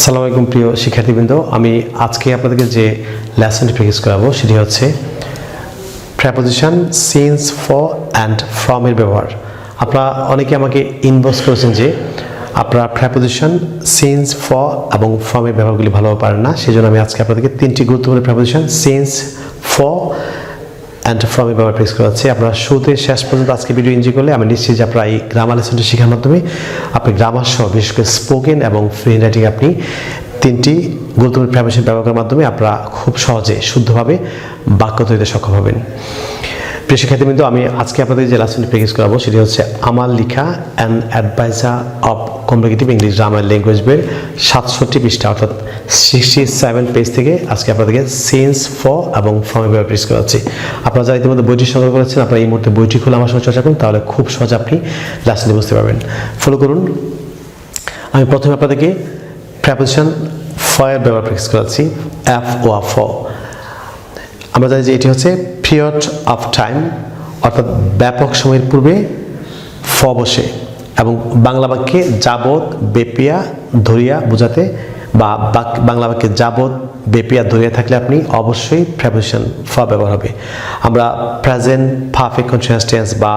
আসসালামু আলাইকুম প্রিয় শিক্ষার্থীবৃন্দ, আমি আজকে আপনাদেরকে যে লেসনটি প্র্যাকটিস করাবো সেটি হচ্ছে preposition since, for and from এর ব্যবহার। আপনারা অনেকে আমাকে ইনবক্স করেছেন যে আপনারা প্রেপোজিশন সিন্স, ফর এবং ফ্রম এর ব্যবহারগুলি ভালোভাবে পারেন না। সেই জন্য আমি আজকে আপনাদেরকে তিনটি গুরুত্বপূর্ণ preposition since, for and from এর ব্যবহার প্র্যাকটিস করাচ্ছি। আপনারা শুরুতে শেষ পর্যন্ত আজকে ভিডিও এনজয় করলে আমি নিশ্চিত যে আপনারা এই গ্রামার লেসনটি শেখার মাধ্যমে আপনি গ্রামার সহ বিশেষ করে স্পোকেন এবং ফ্রি রাইটিং আপনি তিনটি গুরুত্বপূর্ণ প্রেপোজিশন ব্যবহার করার মাধ্যমে আপনারা খুব সহজে শুদ্ধভাবে বাক্য তৈরিতে সক্ষম হবেন। প্রিয় শিক্ষার্থীবৃন্দ, আমি আজকে আপনাদের যে লেসনটি প্র্যাকটিস করাবো সেটি হচ্ছে আমার লেখা an advisor of competitive English grammar language বইয়ের 67 পৃষ্ঠা অর্থাৎ 67 পেজ থেকে আজকে আপনাদেরকে সিন্স, ফর এবং ফ্রম এর ব্যবহার প্র্যাকটিস করাচ্ছি। আপনারা যারা ইতিমধ্যে বইটি সংগ্রহ করেছেন, আপনারা এই মুহূর্তে বইটি খুলে আমার সঙ্গে চর্চা করুন, তাহলে খুব সহজে আপনি লেসনটি বুঝতে পারবেন। ফলো করুন। আমি প্রথমে আপনাদেরকে প্রেপোজিশন ফর এর ব্যবহার প্র্যাকটিস করাচ্ছি। এফ ও ফর, আমরা জানি যে এটি হচ্ছে পিরিয়ড অফ টাইম অর্থাৎ ব্যাপক সময়ের পূর্বে ফ বসে এবং বাংলা বাক্যে যাবৎ, বেপিয়া, ধরিয়া বোঝাতে বা বাংলা বাক্যে যাবৎ, বেপিয়া, ধরিয়া থাকলে আপনি অবশ্যই প্রেপোজিশন ফর ব্যবহার হবে। আমরা প্রেজেন্ট পারফেক্ট কন্টিনিউয়াস টেন্স বা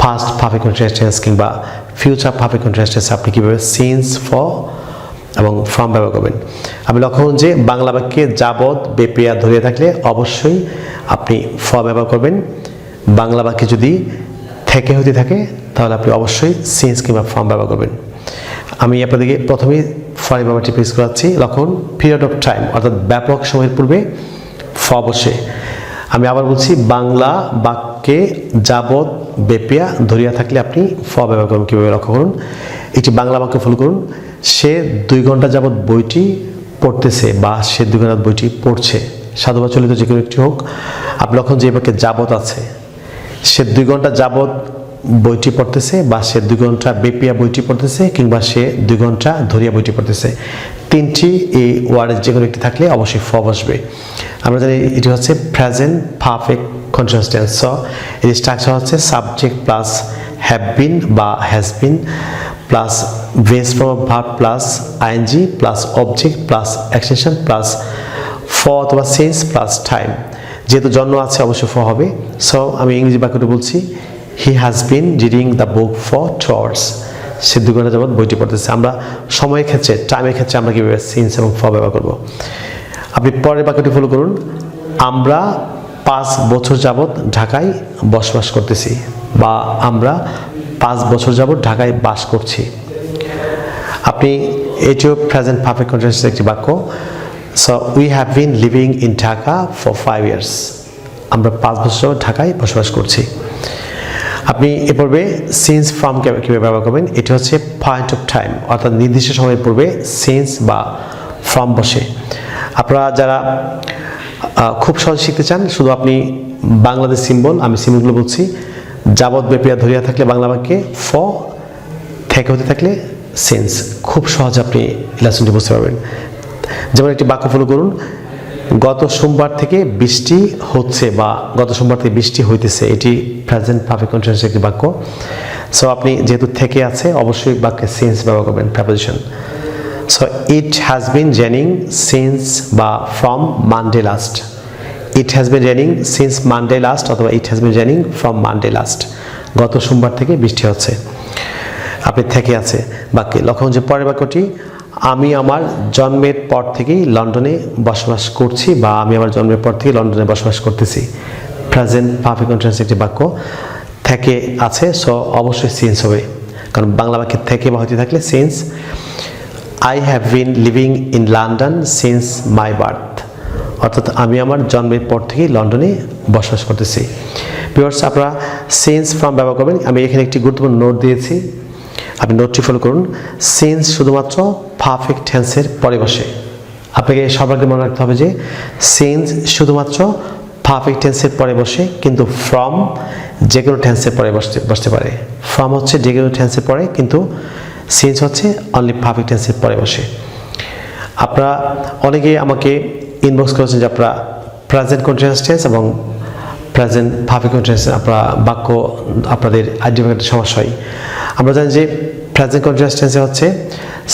পাস্ট পারফেক্ট কন্টিনিউয়াস টেন্স কিংবা ফিউচার পারফেক্ট কন্টিনিউয়াস টেন্স আপনি কীভাবে সিন্স, ফর এবং ফ্রম ব্যবহার করবেন। আমি লক্ষ্য করুন যে বাংলা বাক্যে যাবৎ, বেপিয়া, ধরিয়া থাকলে অবশ্যই আপনি ফর ব্যবহার করবেন। বাংলা বাক্যে যদি থেকে হতে থাকে তাহলে আপনি অবশ্যই সিন্স কিংবা ফ্রম ব্যবহার করবেন। আমি আপনাদেরকে প্রথমেই ফর এর ব্যবহারটি প্রেস করাচ্ছি। লক্ষণ পিরিয়ড অফ টাইম অর্থাৎ ব্যাপক সময়ের পূর্বে ফ বসে। আমি আবার বলছি, বাংলা বাক্যে যাবৎ, বেপিয়া, ধরিয়া থাকলে আপনি ফ ব্যবহার করুন। কীভাবে লক্ষ্য করুন, একটি বাংলা বাক্য ফলো করুন। সে 2 ঘন্টা যাবৎ বইটি পড়তেছে বা সে 2 ঘন্টা বইটি পড়ছে, সাধু বা চলিত যে কোনো একটি হোক। আপনি লক্ষণ যে বাক্যে যাবৎ আছে, সে 2 ঘন্টা যাবৎ বইটি পড়তেছে বা সে 2 ঘন্টা বেপিয়া বইটি পড়তেছে কিংবা সে 2 ঘন্টা ধরিয়া বইটি পড়তেছে। তিনটি এই ওয়ার্ডের যে কোনো একটি থাকলে অবশ্যই ফ বসবে। আমরা জানি এটি হচ্ছে present perfect continuous tense. So এর স্ট্রাকচার হচ্ছে সাবজেক্ট প্লাস হ্যাভ বিন বা has been plus base form of verb plus ING plus object plus extension plus for অথবা সিন্স প্লাস টাইম। যেহেতু জন্ম আছে অবশ্যই ফর হবে। সো আমি ইংরেজি বাক্যটি বলছি, he has been reading the book for 2 hours। সে 2 ঘন্টা যাবৎ বইটি পড়তেছে। আমরা সময়ের ক্ষেত্রে, টাইমের ক্ষেত্রে আমরা কীভাবে সিন্স এবং ফর ব্যবহার করব। আপনি পরের বাক্যটি ফলো করুন। আমরা 5 বছর যাবৎ ঢাকায় বসবাস করতেছি বা আমরা 5 বছর যাবৎ ঢাকায় বাস করছি। আপনি এটিও প্রেজেন্ট পারফেক্ট কন্টিনিউয়াস একটি বাক্য। So we have been living in Dhaka for 5 years। আমরা 5 বছর ঢাকায় বসবাস করছি। আপনি এ পূর্বে সিন্স, ফ্রম কীভাবে ব্যবহার করবেন। এটি হচ্ছে পয়েন্ট অফ টাইম অর্থাৎ নির্দিষ্ট সময়ের পূর্বে সিন্স বা ফ্রম বসে। আপনারা যারা খুব সহজ শিখতে চান, শুধু আপনি বাংলাদেশ সিম্বল, আমি সিম্বলগুলো বলছি। যাবৎ, বেপিয়া, ধরিয়া থাকলে বাংলা বাক্যে ফ, থেকে হতে থাকলে সিন্স। খুব সহজে আপনি লেসনটি বুঝতে পারবেন। যেমন একটি বাক্য ফলো করুন, গত সোমবার থেকে বৃষ্টি হচ্ছে বা গত সোমবার থেকে বৃষ্টি হইতেছে। এটি প্রেজেন্ট পারফেক্ট কন্টিনিউয়াস একটি বাক্য। সো আপনি যেহেতু থেকে আছে অবশ্যই বাক্যে সিন্স ব্যবহার করবেন, preposition. So it has been raining since বা from Monday last. It has been raining since Monday last অথবা it has been raining from Monday last. গত সোমবার থেকে বৃষ্টি হচ্ছে, আপনি থেকে আছে বাক্যে। লক্ষ্য যে পরের বাক্যটি, আমি আমার জন্মের পর থেকেই লন্ডনে বসবাস করছি বা আমি আমার জন্মের পর থেকে লন্ডনে বসবাস করতেছি। প্রেজেন্ট পারফেক্ট কন্টিনিউয়াস একটি বাক্য, থেকে আছে সো অবশ্যই সিন্স হবে, কারণ বাংলা বাক্যে থেকে বা হতে থাকলে since. I have been living in London since my birth, অর্থাৎ আমি আমার জন্মের পর থেকেই লন্ডনে বসবাস করতেছি। ভিউয়ার্স, আপনারা সিন্স, ফ্রম ব্যবহার করবেন। আমি এখানে একটি গুরুত্বপূর্ণ নোট দিয়েছি, আপনি নোটটি ফলো করুন। সিন্স শুধুমাত্র পারফেক্ট টেন্সের পরে বসে। আপনাকে সবাইকে মনে রাখতে হবে যে সিন্স শুধুমাত্র পারফেক্ট টেন্সের পরে বসে, কিন্তু ফ্রম যে কোনো টেন্সের পরে বসতে পারে। ফ্রম হচ্ছে যে কোনো টেন্সের পরে, কিন্তু সিন্স হচ্ছে অনলি পারফেক্ট টেন্সের পরে বসে। আপনারা অনেকে আমাকে ইনবক্স করেছেন যে আপনারা প্রেজেন্ট কন্টিনিউয়াস টেন্স এবং প্রেজেন্ট পারফেক্ট কন্টিনিউয়াস আপনারা বাক্য আপনাদের আইডেন্টিফাই করতে সমস্যা হয়। আমরা জানি যে প্রেজেন্ট কন্টিনিউয়াস টেন্সে হচ্ছে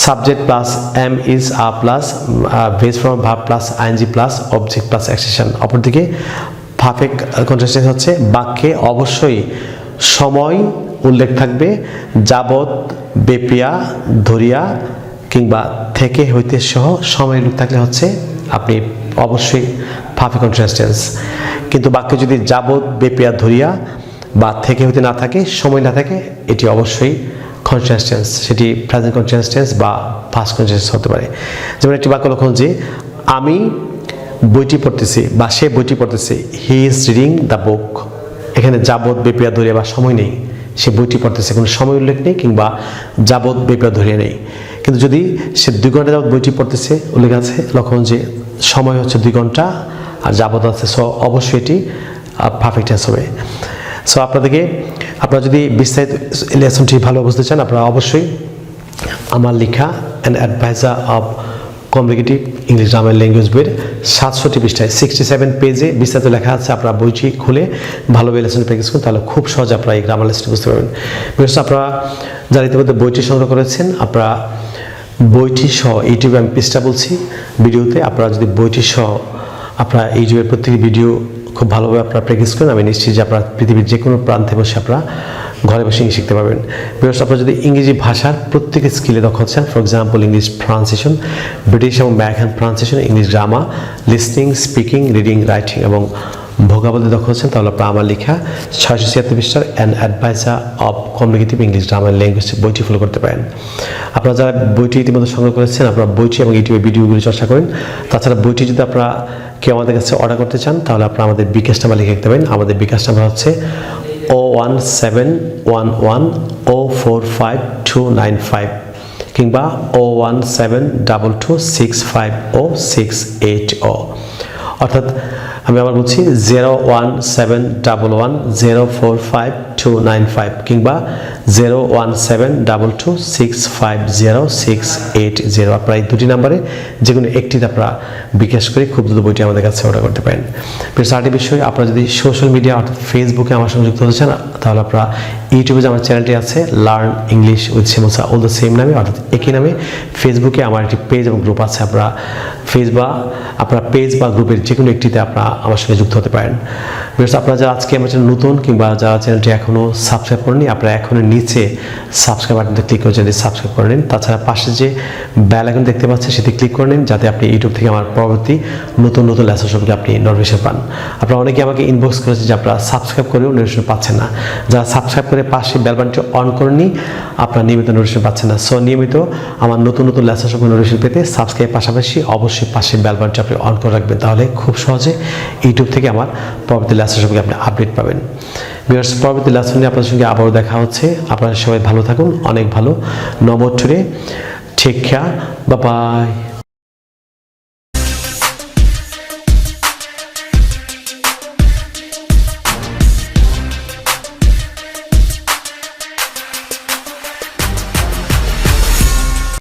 subject plus am is are plus base form verb plus ING plus object plus action. অপরদিকে পারফেক্ট কন্টিনিউয়াস টেন্স হচ্ছে বাক্যে অবশ্যই সময় উল্লেখ থাকবে, যাবত, বেপিয়া, ধরিয়া কিংবা থেকে হইতে সহ সময় উল্লেখ থাকলে হচ্ছে আপনি অবশ্যই পারফেক্ট কন্টিনিউয়াস টেন্স। কিন্তু বাক্যে যদি যাবত, বেপিয়া, ধরিয়া বা থেকে হইতে না থাকে, সময় না থাকে, এটি অবশ্যই কন্টিনিউয়াস টেন্স, সেটি প্রেজেন্ট কন্টিনিউয়াস টেন্স বা পাস্ট কন্টিনিউয়াস হতে পারে। যেমন একটি বাক্য লক্ষণ যে আমি বইটি পড়তেছি বা সে বইটি পড়তেছে, he is reading the book. এখানে যাবত, বেপিয়া, ধরিয়া বা সময় নেই, সে বইটি পড়তেছে, কোনো সময় উল্লেখ নেই কিংবা যাবত, বেপিয়া, ধরিয়া নেই। কিন্তু যদি সে 2 ঘন্টা যাবত বইটি পড়তেছে উল্লেখ আছে, লক্ষণ যে সময় হচ্ছে 2 ঘন্টা আর যাবত আছে, সো অবশ্যই এটি পারফেক্ট টেন্স হবে। সো আপনারা যদি বিস্তারিত লেসনটি ভালো বুঝতে চান, আপনারা অবশ্যই আমার লেখা an advisor of complicative English grammar language বইয়ের 700টি পৃষ্ঠায় 67 পেজে বিস্তারিত লেখা আছে। আপনারা বইটি খুলে ভালোভাবে লেসন প্র্যাকটিস করুন, তাহলে খুব সহজে আপনারা এই গ্রামার লেসনটি বুঝতে পারবেন। বিশেষ আপনারা যারা ইতিমধ্যে বইটি সংগ্রহ করেছেন, আপনারা বইটি সহ ইউটিউবে আমি পৃষ্ঠা বলছি ভিডিওতে, আপনারা যদি বইটি সহ আপনারা ইউটিউবের প্রত্যেকটি ভিডিও খুব ভালোভাবে আপনারা প্র্যাকটিস করেন, আমি নিশ্চিত যে আপনারা পৃথিবীর যে কোনো প্রান্তে বসে আপনারা ঘরে বসে ইংলিশ শিখতে পারবেন। বিশেষ আপনারা যদি ইংরেজি ভাষার প্রত্যেক স্কিলে দক্ষ হচ্ছেন, for example English pronunciation, British এবং American pronunciation, English grammar, listening, speaking, reading, writing এবং ভোকাবুলারি দক্ষ হচ্ছেন, তাহলে আপনারা আমার লেখা 676 পৃষ্ঠার an advisor of complicative English grammar language বইটি ফলো করতে পারেন। আপনারা যারা বইটি ইতিমধ্যে সংগ্রহ করেছেন, আপনারা বইটি এবং ইউটিউবে ভিডিওগুলি চর্চা করেন। তাছাড়া বইটি যদি আপনারা কেউ আমাদের কাছে অর্ডার করতে চান, তাহলে আপনারা আমাদের বিকাশ নাম্বার লিখে রাখতে পারেন। আমাদের বিকাশ নাম্বার হচ্ছে 01711045295 কিংবা 01722650680, অর্থাৎ আমি আবার বলছি 01711045295 কিংবা 01722650680। আপনারা এই দুটি নাম্বারে যে কোনো একটিতে আপনারা বিকাশ করে খুব দ্রুত বইটি আমাদের কাছে অর্ডার করতে পারেন। আরেকটি বিষয়, আপনারা যদি সোশ্যাল মিডিয়া অর্থাৎ ফেসবুকে আমার সঙ্গে যুক্ত হচ্ছেন, তাহলে আপনারা ইউটিউবে যে আমার চ্যানেলটি আছে learn English with Shimul all the same নামে, অর্থাৎ একই নামে ফেসবুকে আমার একটি পেজ এবং গ্রুপ আছে। আপনারা পেজ বা গ্রুপের যে কোনো একটিতে আপনারা আমার সঙ্গে যুক্ত হতে পারেন। আপনারা যারা আজকে আমার চ্যানেল নতুন কিংবা যারা চ্যানেলটি এখনও সাবস্ক্রাইব করেননি, আপনারা এখনও নিচে সাবস্ক্রাইব বাটনতে ক্লিক করে যদি সাবস্ক্রাইব করে নিন। তাছাড়া পাশে যে বেল আইকন দেখতে পাচ্ছেন সেটি ক্লিক করে নিন, যাতে আপনি ইউটিউব থেকে আমার পরবর্তী নতুন লেসন সম্পর্কে আপনি নোটিফিকেশন পান। আপনারা অনেকে আমাকে ইনবক্স করেছে যে আপনারা সাবস্ক্রাইব করেও নোটিফিকেশন পাচ্ছেন না। যারা সাবস্ক্রাইব করে পাশে বেল বাটনটি অন করেননি, আপনারা নিয়মিত নোটিফিকেশন পাচ্ছেন না। সো নিয়মিত আমার নতুন লেসন সম্পর্কে নোটিফিকেশন পেতে সাবস্ক্রাইব পাশাপাশি অবশ্যই পাশে বেল বাটনটি আপনি অন করে রাখবেন, তাহলে খুব সহজে ইউটিউব থেকে আমার পরবর্তী লেসন সম্পর্কে আপনি আপডেট পাবেন। পরবর্তী লেসন নিয়ে আপনাদের সঙ্গে আবারও দেখা হচ্ছে। আপনারা সবাই ভালো থাকুন, অনেক ভালো। নম্বর 2 টেক কেয়ার, বাই বাই।